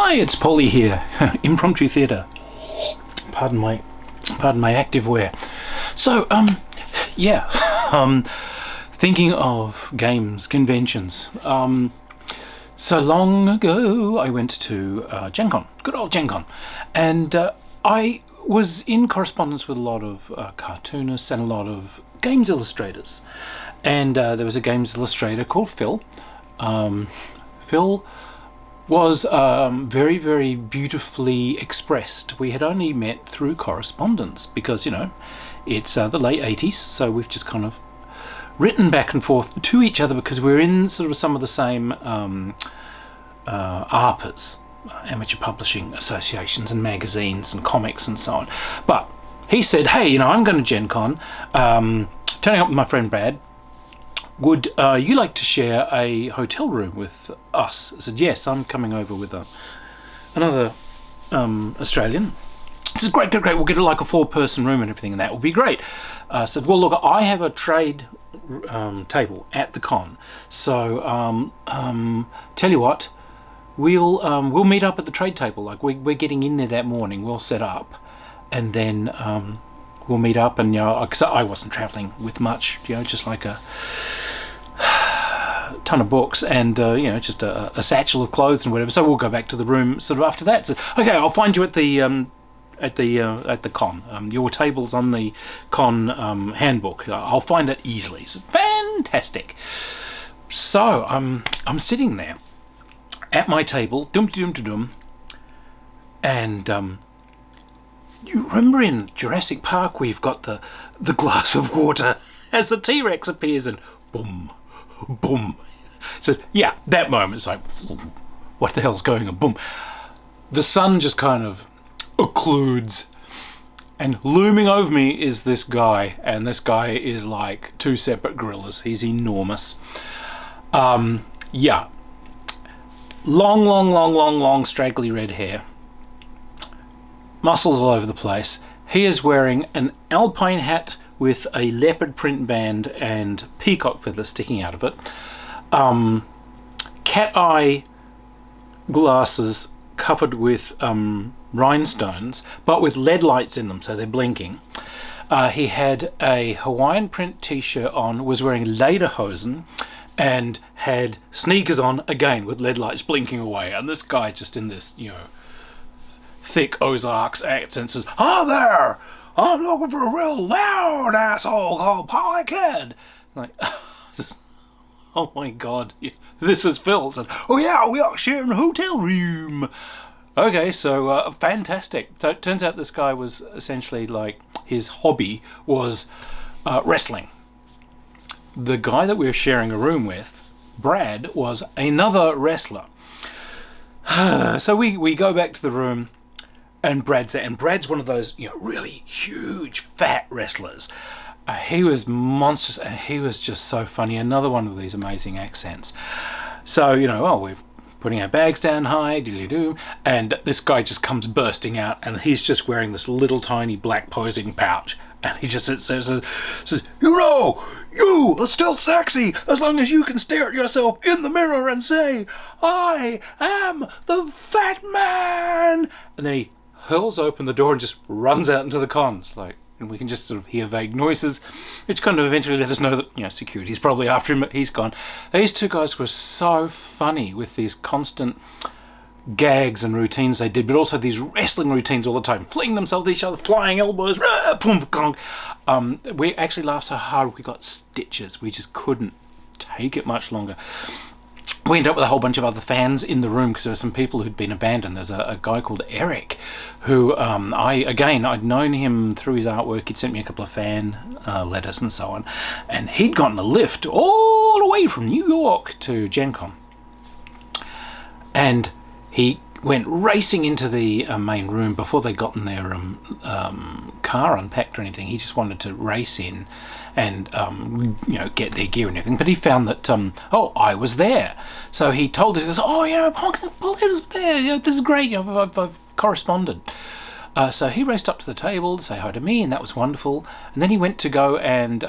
Hi, it's Paulie here. Impromptu theatre. Pardon my active wear. So, yeah, thinking of games, conventions. So long ago, I went to Gen Con, good old Gen Con, and I was in correspondence with a lot of cartoonists and a lot of games illustrators. And there was a games illustrator called Phil. Phil was very, very beautifully expressed. We had only met through correspondence because, you know, it's the late 80s, so we've just kind of written back and forth to each other because we're in sort of some of the same ARPAs, amateur publishing associations, and magazines and comics and so on. But he said, hey, you know, I'm going to Gen Con, turning up with my friend Brad. Would you like to share a hotel room with us? I said, yes, I'm coming over with another Australian. I said, great, we'll get like a 4-person room and everything, and that will be great. I said, well, look, I have a trade table at the con, so tell you what, we'll meet up at the trade table. Like we're getting in there that morning, we'll set up, and then we'll meet up. And, you know, 'cause I wasn't traveling with much, you know, just like a ton of books and you know, just a satchel of clothes and whatever. So we'll go back to the room sort of after that. So, okay, I'll find you at the con. Your table's on the con handbook. I'll find it easily. So, fantastic. So I'm sitting there at my table, and you remember in Jurassic Park we've got the glass of water as the T-Rex appears and boom, boom. So yeah, that moment it's like, what the hell's going on? Boom. The sun just kind of occludes, and looming over me is this guy, and this guy is like 2 separate gorillas. He's enormous. Yeah. Long, straggly red hair. Muscles all over the place. He is wearing an alpine hat with a leopard print band and peacock feathers sticking out of it. Cat eye glasses covered with rhinestones, but with LED lights in them, so they're blinking. He had a Hawaiian print t-shirt on, was wearing lederhosen, and had sneakers on, again with LED lights blinking away. And this guy just in this, you know, thick Ozarks accent says, "Hi there, I'm looking for a real loud asshole called Polly Kid." Like, oh my god, this is Phil. Said, "Oh yeah, we are sharing a hotel room." Okay, so fantastic. So it turns out this guy was essentially like, his hobby was wrestling. The guy that we were sharing a room with, Brad, was another wrestler. So we go back to the room, and Brad's there, and Brad's one of those, you know, really huge, fat wrestlers. He was monstrous, and he was just so funny. Another one of these amazing accents. So, you know, we're putting our bags down high, diddly-doo, and this guy just comes bursting out, and he's just wearing this little tiny black posing pouch. And he just says, "You know, you are still sexy as long as you can stare at yourself in the mirror and say, 'I am the fat man.'" And then he hurls open the door and just runs out into the con. It's like, and we can just sort of hear vague noises, which kind of eventually let us know that, you know, security's probably after him, but he's gone. These two guys were so funny with these constant gags and routines they did, but also these wrestling routines all the time, flinging themselves at each other, flying elbows, boom, gong. We actually laughed so hard we got stitches. We just couldn't take it much longer. We ended up with a whole bunch of other fans in the room because there were some people who'd been abandoned. There's a guy called Eric who I'd known him through his artwork. He'd sent me a couple of fan letters and so on, and he'd gotten a lift all the way from New York to Gen Con, and he went racing into the main room before they'd gotten their car unpacked or anything. He just wanted to race in and you know, get their gear and everything. But he found that I was there, so he told us, he goes, "Oh, you know, Paul is there. You know, this is great. You know, I've corresponded." So he raced up to the table to say hi to me, and that was wonderful. And then he went to go and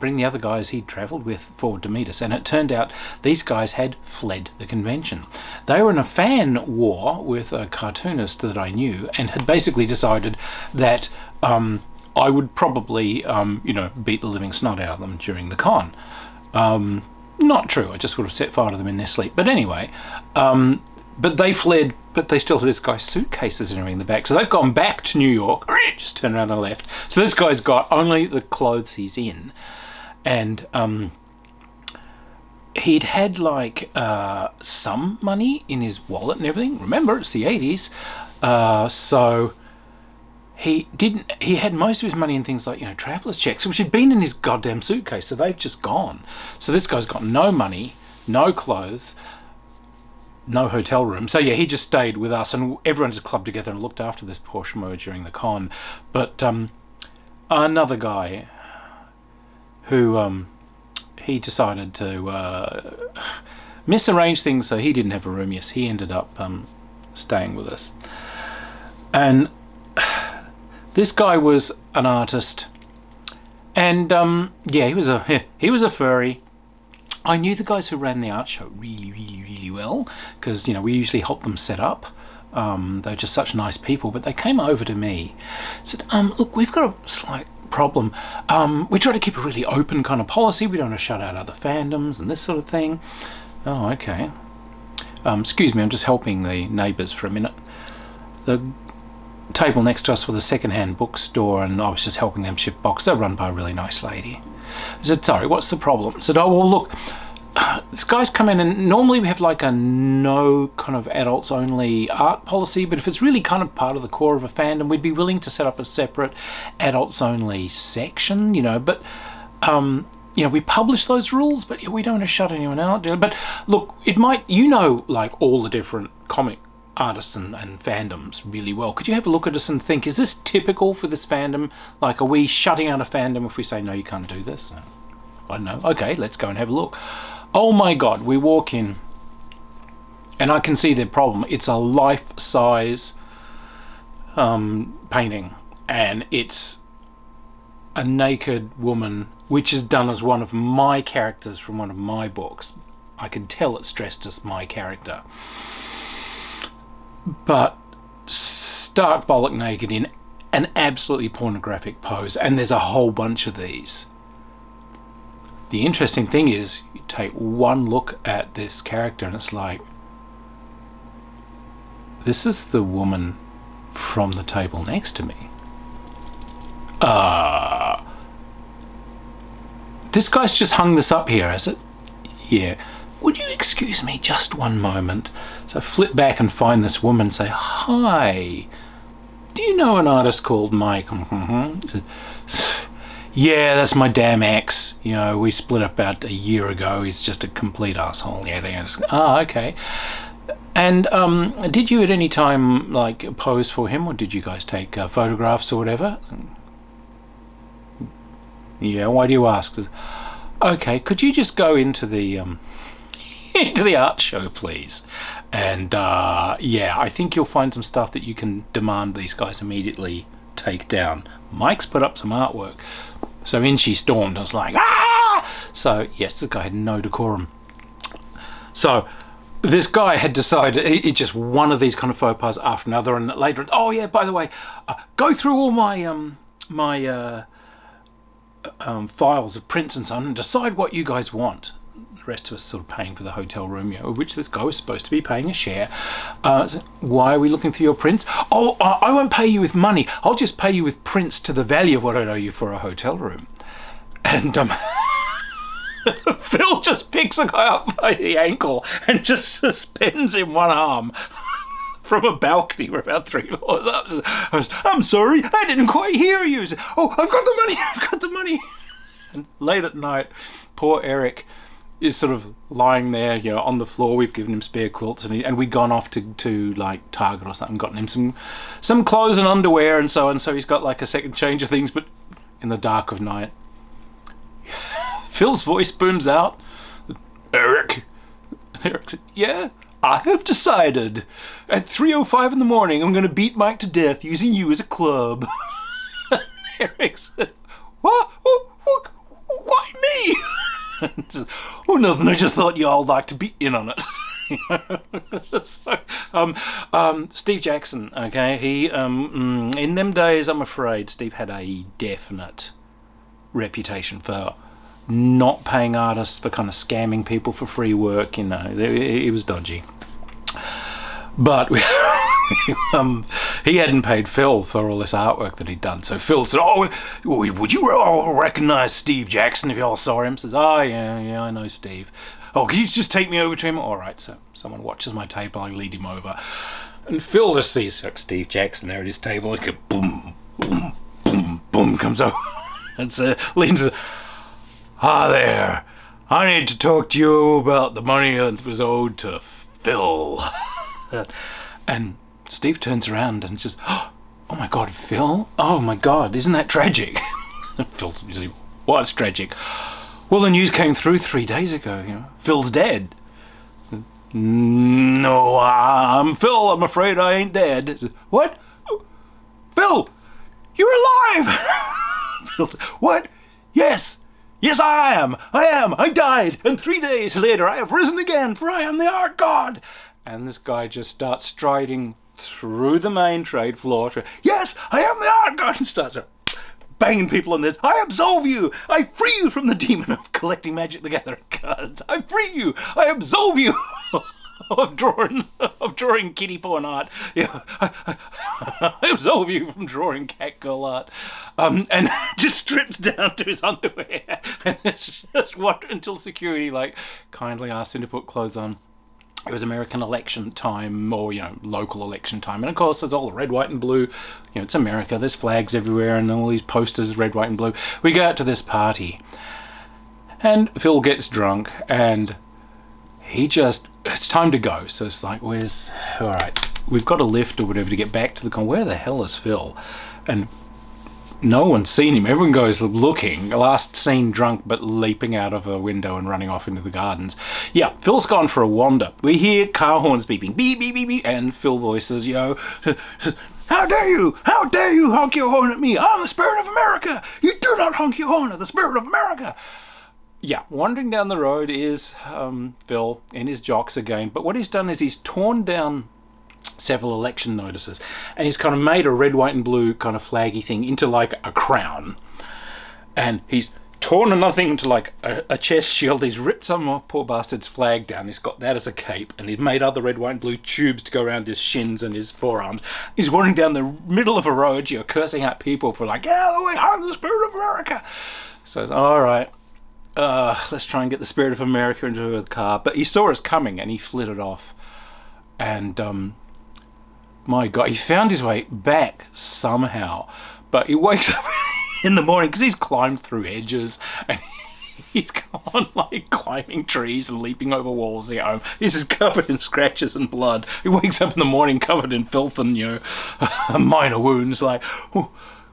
bring the other guys he'd travelled with forward to meet us. And it turned out these guys had fled the convention. They were in a fan war with a cartoonist that I knew, and had basically decided that I would probably, beat the living snot out of them during the con. Not true. I just would have set fire to them in their sleep. But anyway, but they fled, but they still had this guy's suitcases and everything in the back. So they've gone back to New York, just turned around and left. So this guy's got only the clothes he's in. And he'd had like some money in his wallet and everything. Remember, it's the 80s. So he had most of his money in things like, traveller's checks, which had been in his goddamn suitcase, so they've just gone. So this guy's got no money, no clothes, no hotel room. So yeah, he just stayed with us, and everyone just clubbed together and looked after this poor schmo during the con. But another guy who he decided to misarrange things, so he didn't have a room. Yes, he ended up staying with us. And this guy was an artist, and he was a furry. I knew the guys who ran the art show really, really, really well, because we usually help them set up. They're just such nice people. But they came over to me, said, "Look, we've got a slight problem. We try to keep a really open kind of policy. We don't want to shut out other fandoms and this sort of thing." Oh, okay. Excuse me, I'm just helping the neighbours for a minute. The table next to us was a second-hand bookstore, and I was just helping them shift boxes. They're run by a really nice lady. I said, "Sorry, what's the problem?" I said, "Oh, well, look, this guy's come in, and normally we have like a no kind of adults-only art policy, but if it's really kind of part of the core of a fandom, we'd be willing to set up a separate adults-only section, but we publish those rules, but we don't want to shut anyone out. But look, it might, like all the different comic artists and fandoms really well. Could you have a look at us and think, is this typical for this fandom? Like, are we shutting out a fandom if we say, no, you can't do this?" I don't know. Okay, let's go and have a look. Oh my God, we walk in, and I can see their problem. It's a life-size painting, and it's a naked woman, which is done as one of my characters from one of my books. I can tell it's dressed as my character. But stark bollock naked in an absolutely pornographic pose, and there's a whole bunch of these. The interesting thing is, you take one look at this character and it's like, this is the woman from the table next to me. This guy's just hung this up here, has it? Yeah. Would you excuse me just one moment? So I flip back and find this woman and say, "Hi, do you know an artist called Mike?" "Yeah, that's my damn ex. We split up about a year ago. He's just a complete asshole." Yeah, okay. And did you at any time like pose for him, or did you guys take photographs or whatever? Yeah, why do you ask? Okay, could you just go into the into the art show, please? And I think you'll find some stuff that you can demand these guys immediately take down. Mike's put up some artwork. So in she stormed. I was like, ah! So yes, this guy had no decorum. So this guy had decided, it's just one of these kind of faux pas after another, and later, oh yeah, by the way, go through all my files of prints and so on and decide what you guys want. The rest of us sort of paying for the hotel room, which this guy was supposed to be paying a share. So why are we looking through your prints? Oh, I won't pay you with money. I'll just pay you with prints to the value of what I'd owe you for a hotel room. And Phil just picks a guy up by the ankle and just suspends him one arm from a balcony. We're about 3 floors up. "I'm sorry, I didn't quite hear you." "Oh, I've got the money, I've got the money." And late at night, poor Eric is sort of lying there, on the floor. We've given him spare quilts, and we'd gone off to like Target or something, gotten him some clothes and underwear and so on. So he's got like a second change of things, but in the dark of night, Phil's voice booms out, "Eric." And Eric said, "Yeah, I have decided at 3:05 in the morning I'm going to beat Mike to death using you as a club. Eric said, what? Why me? Oh, nothing. I just thought y'all like to be in on it. So, Steve Jackson, okay, he, in them days, I'm afraid, Steve had a definite reputation for not paying artists, for kind of scamming people for free work, you know, it was dodgy. But he hadn't paid Phil for all this artwork that he'd done. So Phil said, oh, would you recognize Steve Jackson if y'all saw him? Says, oh, yeah, I know Steve. Oh, can you just take me over to him? All right, so someone watches my tape, I lead him over. And Phil just sees Steve Jackson there at his table. He goes, boom, boom, boom, boom, comes over. And so leans and says, ah, there. I need to talk to you about the money that was owed to Phil. And Steve turns around and says, oh my God, Phil? Oh my God, isn't that tragic? Phil says, what's tragic? Well, the news came through 3 days ago, you know. Phil's dead. No, I'm Phil. I'm afraid I ain't dead. Says, what? Phil, you're alive! Phil says, what? Yes, I am. I died, and 3 days later I have risen again, for I am the art god. And this guy just starts striding through the main trade floor to, yes, I am the art god, and starts banging people on this. I absolve you. I free you from the demon of collecting Magic the Gathering cards. I free you. I absolve you of drawing kiddie porn art. Yeah, I absolve you from drawing cat girl art. And just strips down to his underwear and it's just what until security kindly asked him to put clothes on. It was American election time, or, you know, local election time. And of course, there's all the red, white, and blue. You know, it's America. There's flags everywhere and all these posters, red, white, and blue. We go out to this party. And Phil gets drunk and it's time to go. So it's like, all right, we've got a lift or whatever to get back to the con. Where the hell is Phil? And no one's seen him. Everyone goes looking. Last seen drunk, but leaping out of a window and running off into the gardens. Yeah, Phil's gone for a wander. We hear car horns beeping, beep, beep, beep, beep, and Phil voices, how dare you honk your horn at me? I'm the spirit of America. You do not honk your horn at the spirit of America. Yeah, wandering down the road is Phil in his jocks again. But what he's done is he's torn down several election notices and he's kind of made a red, white and blue kind of flaggy thing into like a crown, and he's torn another thing into like a chest shield. He's ripped some poor bastard's flag down. He's got that as a cape, and he's made other red, white and blue tubes to go around his shins and his forearms. He's wandering down the middle of a road, cursing at people for like, yeah, I'm the spirit of America. So it's all right, let's try and get the spirit of America into the car. But he saw us coming and he flitted off, and my God, he found his way back somehow, but he wakes up in the morning because he's climbed through edges and he's gone like climbing trees and leaping over walls at home. He's just covered in scratches and blood. He wakes up in the morning covered in filth and, minor wounds, like,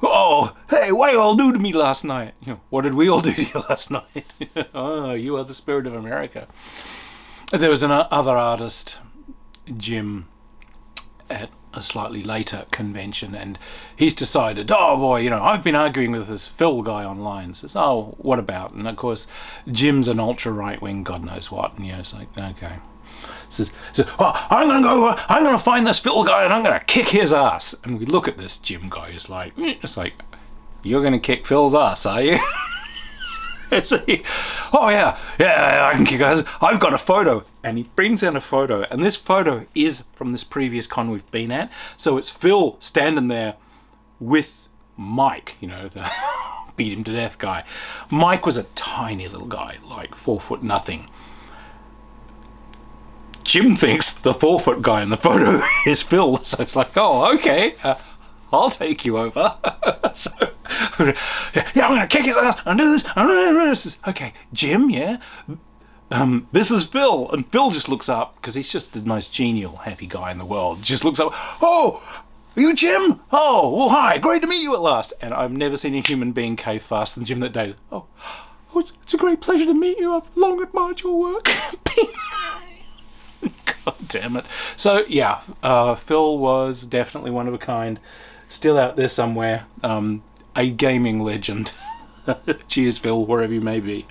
oh, hey, what you all do to me last night? What did we all do to you last night? Oh, you are the spirit of America. There was another artist, Jim, at a slightly later convention, and he's decided, oh boy, I've been arguing with this Phil guy online. Says, oh, what about? And of course, Jim's an ultra right wing, God knows what, and it's like, okay. Says, oh, I'm gonna find this Phil guy and I'm gonna kick his ass. And we look at this Jim guy, it's like, you're gonna kick Phil's ass, are you? Oh yeah, I can kick ass. I've got a photo, and he brings in a photo, and this photo is from this previous con we've been at. So it's Phil standing there with Mike, the beat him to death guy. Mike was a tiny little guy, like 4 foot nothing. Jim thinks the 4 foot guy in the photo is Phil, so it's like, oh, okay. I'll take you over. So, yeah, I'm gonna kick his ass and do this. Okay, Jim, yeah. This is Phil, and Phil just looks up because he's just the most genial, happy guy in the world. Just looks up. Oh, are you Jim? Oh, well, hi. Great to meet you at last. And I've never seen a human being cave faster than Jim that day. Oh, it's a great pleasure to meet you. I've long admired your work. God damn it. So yeah, Phil was definitely one of a kind, still out there somewhere, a gaming legend. Cheers, Phil, wherever you may be.